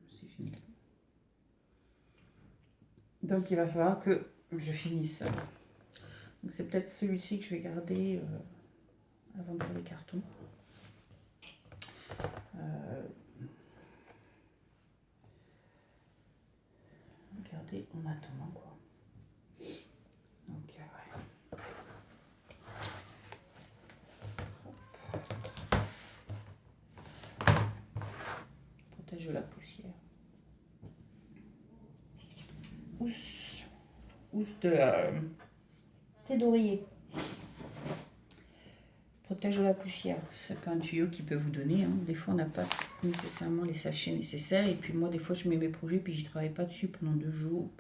C'est génial. Donc il va falloir que je finisse. Donc c'est peut-être celui-ci que je vais garder avant de faire les cartons. Garder en attendant, quoi. Donc ouais. Protège de la poussière. Housse de thé d'oreiller. Protège de la poussière. C'est pas un tuyau qui peut vous donner. Hein. Des fois, on n'a pas nécessairement les sachets nécessaires. Et puis moi, des fois, je mets mes projets puis j'y travaille pas dessus pendant 2 jours,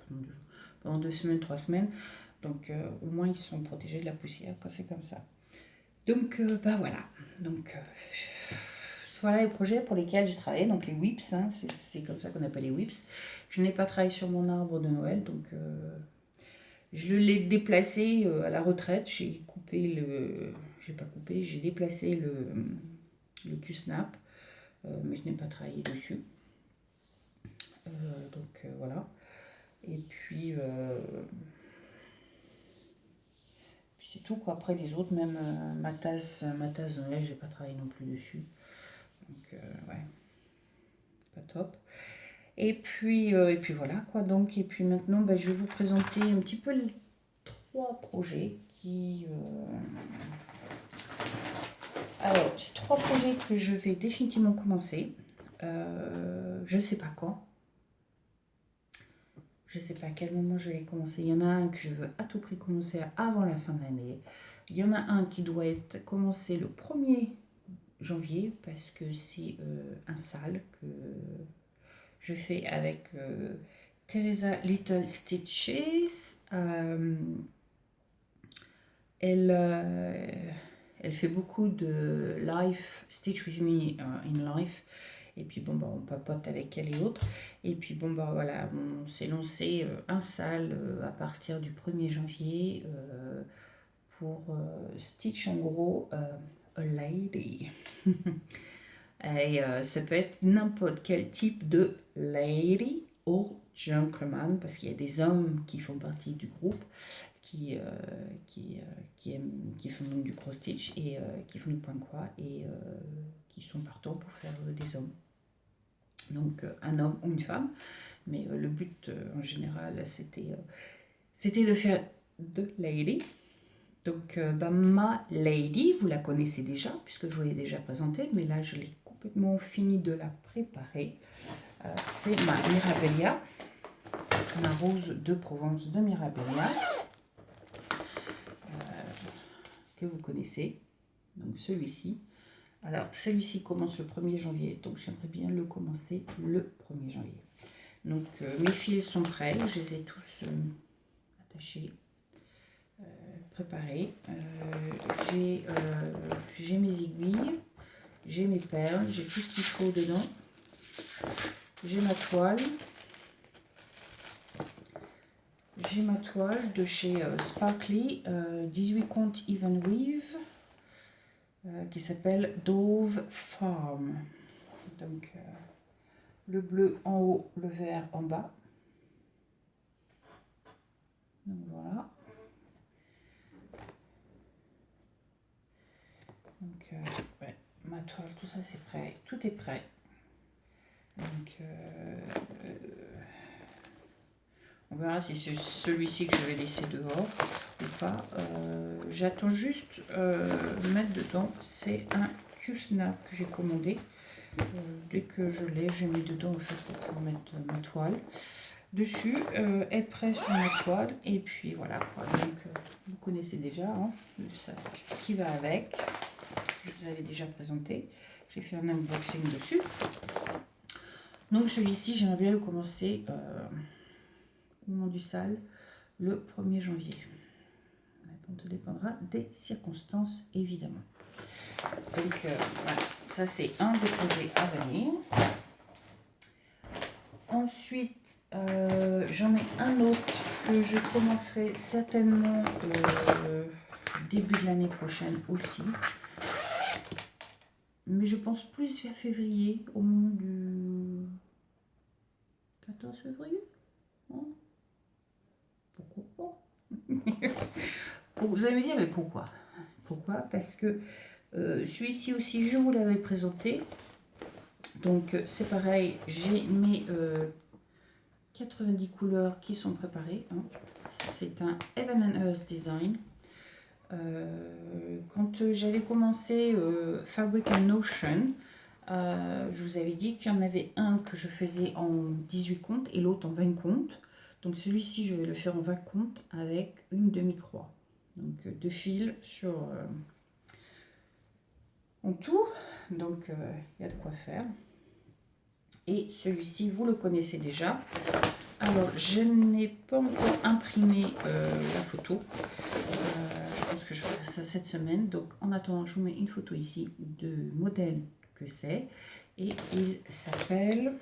pendant 2 semaines, 3 semaines. Donc au moins, ils sont protégés de la poussière quand c'est comme ça. Donc bah voilà. Donc voilà les projets pour lesquels j'ai travaillé. Donc les whips, hein, c'est comme ça qu'on appelle les whips. Je n'ai pas travaillé sur mon arbre de Noël, donc je l'ai déplacé à la retraite. J'ai coupé le. J'ai pas coupé, j'ai déplacé le Q-snap, mais je n'ai pas travaillé dessus. Donc voilà. Et puis c'est tout, quoi. Après les autres, même ma tasse de Noël, j'ai pas travaillé non plus dessus. Donc ouais, pas top. Et puis voilà, quoi. Donc, et puis maintenant, ben, je vais vous présenter un petit peu les 3 projets qui. Alors, c'est 3 projets que je vais définitivement commencer. Je ne sais pas quand. Je ne sais pas à quel moment je vais les commencer. Il y en a un que je veux à tout prix commencer avant la fin de l'année. Il y en a un qui doit être commencé le 1er janvier parce que c'est un sale que je fais avec Teresa Little Stitches. Elle fait beaucoup de life, Stitch with me in life. Et puis bon, bah, on papote avec elle et autres. Et puis bon, bah voilà, on s'est lancé un sale à partir du 1er janvier pour Stitch en gros a lady. Et ça peut être n'importe quel type de lady ou gentleman, parce qu'il y a des hommes qui font partie du groupe qui font donc du cross stitch et qui font du point de croix et qui sont partants pour faire des hommes. Donc un homme ou une femme, mais le but en général c'était de faire de lady. Donc bah, ma lady, vous la connaissez déjà puisque je vous l'ai déjà présentée, mais là je l'ai complètement fini de la préparer. C'est ma Mirabilia, ma rose de Provence de Mirabilia. Que vous connaissez, donc celui-ci. Alors celui-ci commence le 1er janvier, donc j'aimerais bien le commencer le 1er janvier. Donc mes fils sont prêts, je les ai tous attachés, préparés. J'ai mes aiguilles, j'ai mes perles, j'ai tout ce qu'il faut dedans. J'ai ma toile. J'ai ma toile de chez Sparkly, 18 comptes Even Weave, qui s'appelle Dove Farm. Donc le bleu en haut, le vert en bas. Donc voilà. Donc ouais, ma toile, tout ça c'est prêt, tout est prêt. Donc on verra si c'est celui-ci que je vais laisser dehors ou pas. J'attends juste mettre dedans. C'est un Q-snap que j'ai commandé. Dès que je l'ai, je mets dedans en fait pour mettre ma toile. dessus, être prêt sur ma toile. Et puis voilà, quoi. Donc vous connaissez déjà hein, le sac qui va avec. Je vous avais déjà présenté. J'ai fait un unboxing dessus. Donc celui-ci, j'aimerais bien le commencer au moment du sale le 1er janvier. Tout dépendra des circonstances, évidemment. Donc voilà, ça c'est un des projets à venir. Ensuite, j'en ai un autre que je commencerai certainement début de l'année prochaine aussi. Mais je pense plus vers février, au moment du 14 février. Hein, pourquoi pas? Vous allez me dire, mais pourquoi? Pourquoi? Parce que celui-ci aussi, je vous l'avais présenté. Donc c'est pareil, j'ai mes 90 couleurs qui sont préparées. Hein. C'est un Heaven and Earth Design. Quand j'avais commencé Fabric and Notion, je vous avais dit qu'il y en avait un que je faisais en 18 comptes et l'autre en 20 comptes. Donc celui-ci, je vais le faire en 20 comptes avec une demi-croix. Donc 2 fils sur en tout. Donc il y a de quoi faire. Et celui-ci, vous le connaissez déjà. Alors, je n'ai pas encore imprimé la photo. Je pense que je ferai ça cette semaine. Donc, en attendant, je vous mets une photo ici de modèle que c'est. Et il s'appelle...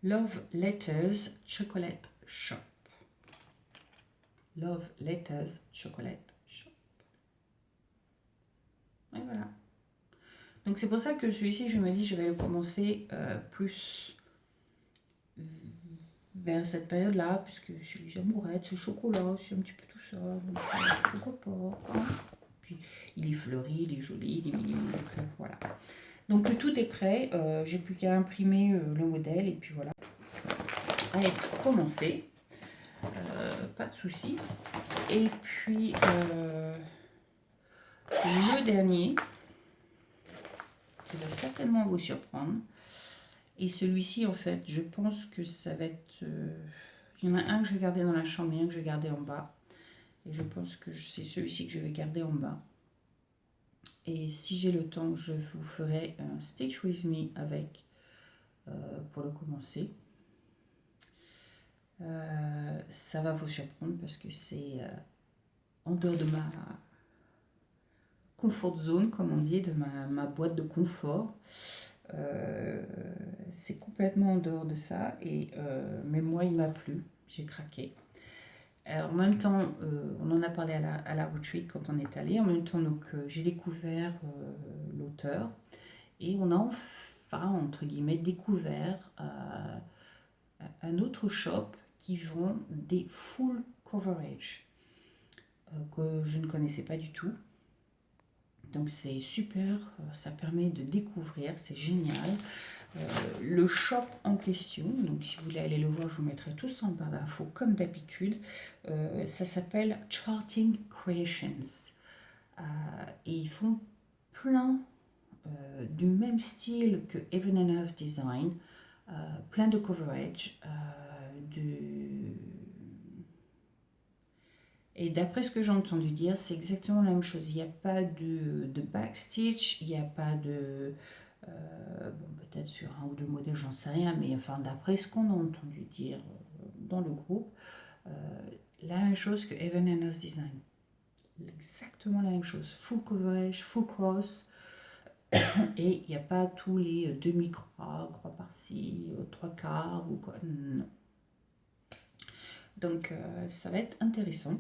Love Letters Chocolate Shop. Love Letters Chocolate Shop. Et voilà. Donc c'est pour ça que celui-ci, je me dis, je vais le commencer plus vers cette période-là, puisque je suis amourette, ce chocolat, c'est un petit peu tout ça. Donc pourquoi pas. Hein. Puis il est fleuri, il est joli, il est mignon. Donc voilà. Donc tout est prêt. J'ai plus qu'à imprimer le modèle et puis voilà. À être commencé. Pas de souci. Et puis le dernier qui va certainement vous surprendre. Et celui-ci, en fait, je pense que ça va être... il y en a un que je vais garder dans la chambre et un que je vais garder en bas. Et je pense que c'est celui-ci que je vais garder en bas. Et si j'ai le temps, je vous ferai un Stitch With Me avec, pour le commencer. Ça va vous surprendre parce que c'est en dehors de ma comfort zone, comme on dit, de ma boîte de confort. C'est complètement en dehors de ça, mais moi il m'a plu, j'ai craqué. Alors, en même temps, on en a parlé à la retreat quand on est allé, en même temps donc j'ai découvert l'auteur et on a enfin entre guillemets découvert un autre shop qui vend des full coverage que je ne connaissais pas du tout. Donc c'est super, ça permet de découvrir, c'est génial. Le shop en question, donc si vous voulez aller le voir, je vous mettrai tout ça en barre d'infos comme d'habitude. Ça s'appelle Charting Creations. Et ils font plein du même style que Heaven and Earth Design, plein de coverage, et d'après ce que j'ai entendu dire, c'est exactement la même chose. Il n'y a pas de backstitch, il n'y a pas de... bon, peut-être sur un ou deux modèles, j'en sais rien, mais enfin, d'après ce qu'on a entendu dire dans le groupe, la même chose que Heaven and Earth Design. Exactement la même chose. Full coverage, full cross. Et il n'y a pas tous les demi-croix, croix par-ci, trois quarts ou quoi. Non. Donc, ça va être intéressant.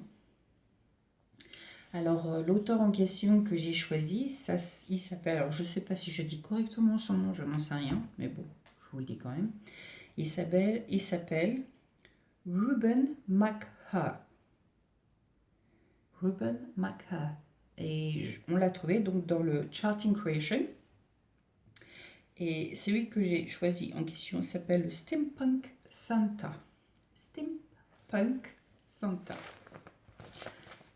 Alors, l'auteur en question que j'ai choisi, ça, il s'appelle, alors je ne sais pas si je dis correctement son nom, je n'en sais rien, mais bon, je vous le dis quand même. Il s'appelle Ruben McHugh. Ruben McHugh. Et on l'a trouvé donc dans le Charting Creation. Et celui que j'ai choisi en question s'appelle le Steampunk Santa. Steampunk Santa.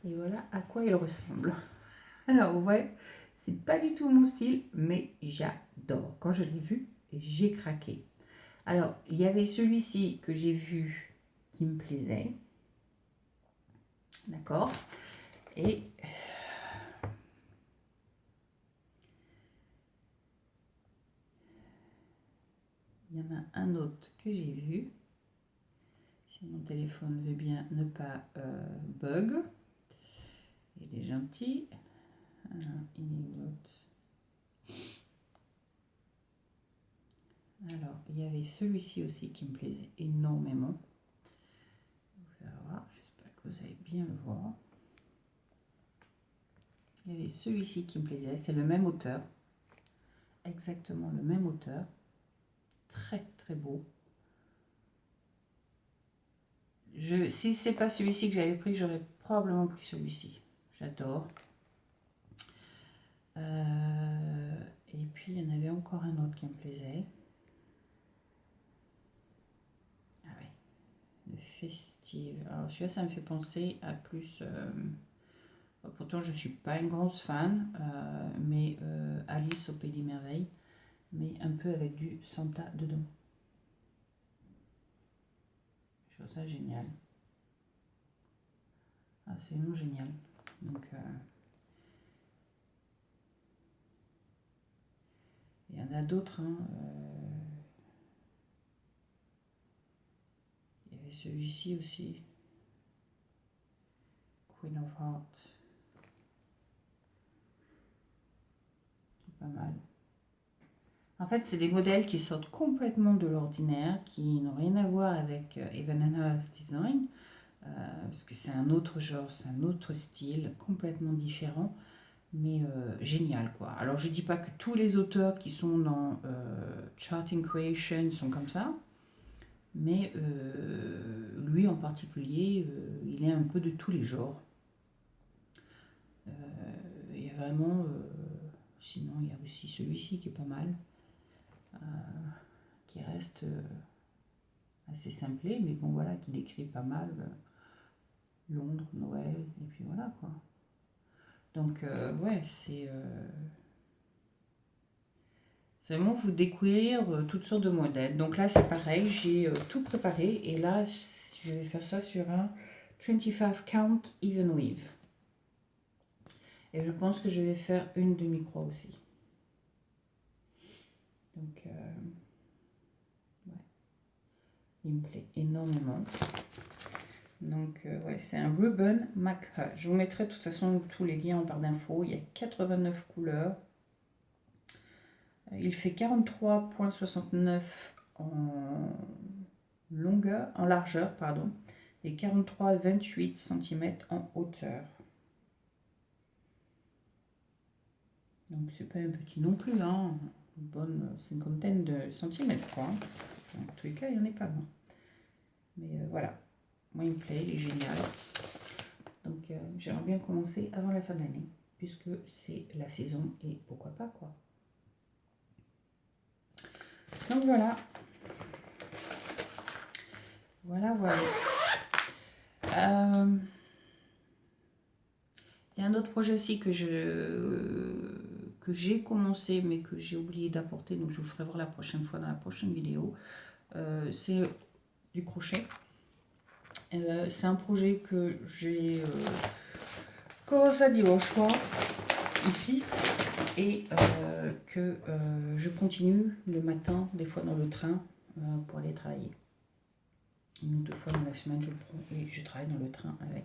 Et voilà à quoi il ressemble. Alors ouais, c'est pas du tout mon style, mais j'adore. Quand je l'ai vu, j'ai craqué. Alors, il y avait celui-ci que j'ai vu qui me plaisait. D'accord. Et il y en a un autre que j'ai vu. Si mon téléphone veut bien ne pas bug. Il est gentil. Alors, il est l'autre. Alors, il y avait celui-ci aussi qui me plaisait énormément. Vous allez voir, j'espère que vous allez bien le voir. Il y avait celui-ci qui me plaisait, c'est le même auteur. Exactement le même auteur. Très très beau. Si c'est pas celui-ci que j'avais pris, j'aurais probablement pris celui-ci. J'adore. Et puis il y en avait encore un autre qui me plaisait. Ah ouais, le Festive. Alors celui-là, ça me fait penser à plus. Pourtant, je suis pas une grosse fan, mais Alice au Pays des Merveilles, mais un peu avec du Santa dedans. Je trouve ça génial. Ah, c'est vraiment génial. Donc, il y en a d'autres. Hein, il y avait celui-ci aussi. Queen of Hearts. Pas mal. En fait, c'est des modèles qui sortent complètement de l'ordinaire, qui n'ont rien à voir avec Evan and Earth Design, parce que c'est un autre genre, c'est un autre style, complètement différent, mais génial quoi. Alors je dis pas que tous les auteurs qui sont dans Charting Creation sont comme ça, mais lui en particulier, il est un peu de tous les genres. Il y a vraiment... sinon, il y a aussi celui-ci qui est pas mal. Qui reste assez simplé, mais bon voilà, qui décrit pas mal Londres, Noël, et puis voilà quoi. Donc ouais, c'est vraiment vous découvrir toutes sortes de modèles. Donc là c'est pareil, j'ai tout préparé et là je vais faire ça sur un 25 count even weave. Et je pense que je vais faire une demi-croix aussi. Donc ouais, il me plaît énormément. Donc ouais, c'est un Reuben McHugh. Je vous mettrai de toute façon tous les liens en barre d'infos. Il y a 89 couleurs. Il fait 43,69 en longueur, en largeur, pardon, et 43,28 cm en hauteur. Donc c'est pas un petit non plus, hein. Une bonne cinquantaine de centimètres, quoi. En tous les cas, il n'y en est pas loin. Mais voilà, moi il me plaît, il est génial. Donc j'aimerais bien commencer avant la fin de l'année, puisque c'est la saison et pourquoi pas quoi. Donc voilà. Voilà. Il y a un autre projet aussi que j'ai commencé mais que j'ai oublié d'apporter, donc je vous ferai voir la prochaine fois dans la prochaine vidéo. C'est du crochet. C'est un projet que j'ai commencé dimanche soir ici et que je continue le matin, des fois dans le train pour aller travailler. Une ou deux fois dans la semaine je le prends et je travaille dans le train avec.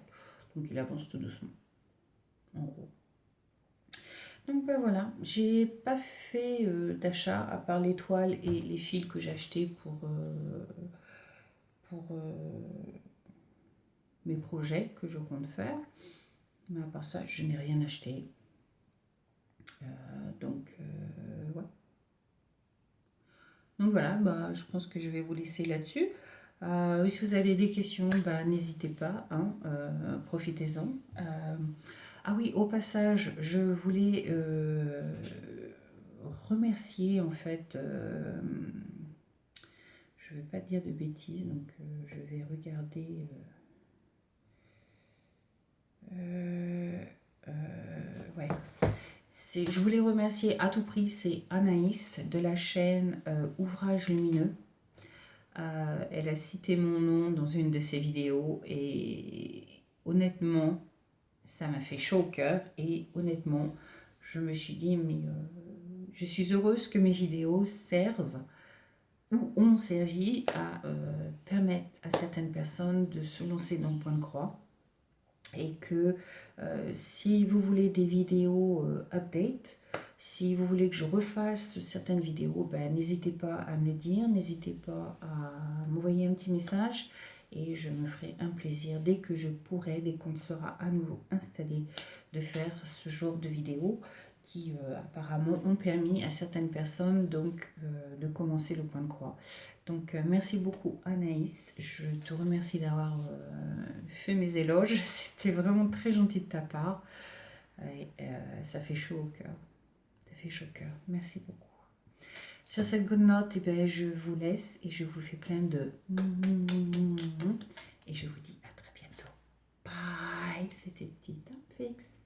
Donc il avance tout doucement. En gros. Donc ben voilà, j'ai pas fait d'achat à part les toiles et les fils que j'ai achetés pour mes projets que je compte faire. Mais à part ça, je n'ai rien acheté. Ouais. Donc voilà, bah, je pense que je vais vous laisser là-dessus. Si vous avez des questions, bah, n'hésitez pas, hein, profitez-en. Ah oui, au passage, je voulais remercier en fait, je ne vais pas dire de bêtises, donc je vais regarder. ouais. Je voulais remercier à tout prix, c'est Anaïs de la chaîne Ouvrage Lumineux. Elle a cité mon nom dans une de ses vidéos et honnêtement, ça m'a fait chaud au cœur et honnêtement, je me suis dit, mais je suis heureuse que mes vidéos servent ou ont servi à permettre à certaines personnes de se lancer dans le point de croix. Et que si vous voulez des vidéos update, si vous voulez que je refasse certaines vidéos, ben, n'hésitez pas à me le dire, n'hésitez pas à m'envoyer un petit message et je me ferai un plaisir dès que je pourrai, dès qu'on sera à nouveau installé, de faire ce genre de vidéos qui apparemment ont permis à certaines personnes donc de commencer le point de croix. Donc merci beaucoup Anaïs, je te remercie d'avoir fait mes éloges, c'était vraiment très gentil de ta part et ça fait chaud au cœur, ça fait chaud au cœur, merci beaucoup. Sur cette good note, eh bien, je vous laisse et je vous fais plein de et je vous dis à très bientôt. Bye, c'était Tita Fix.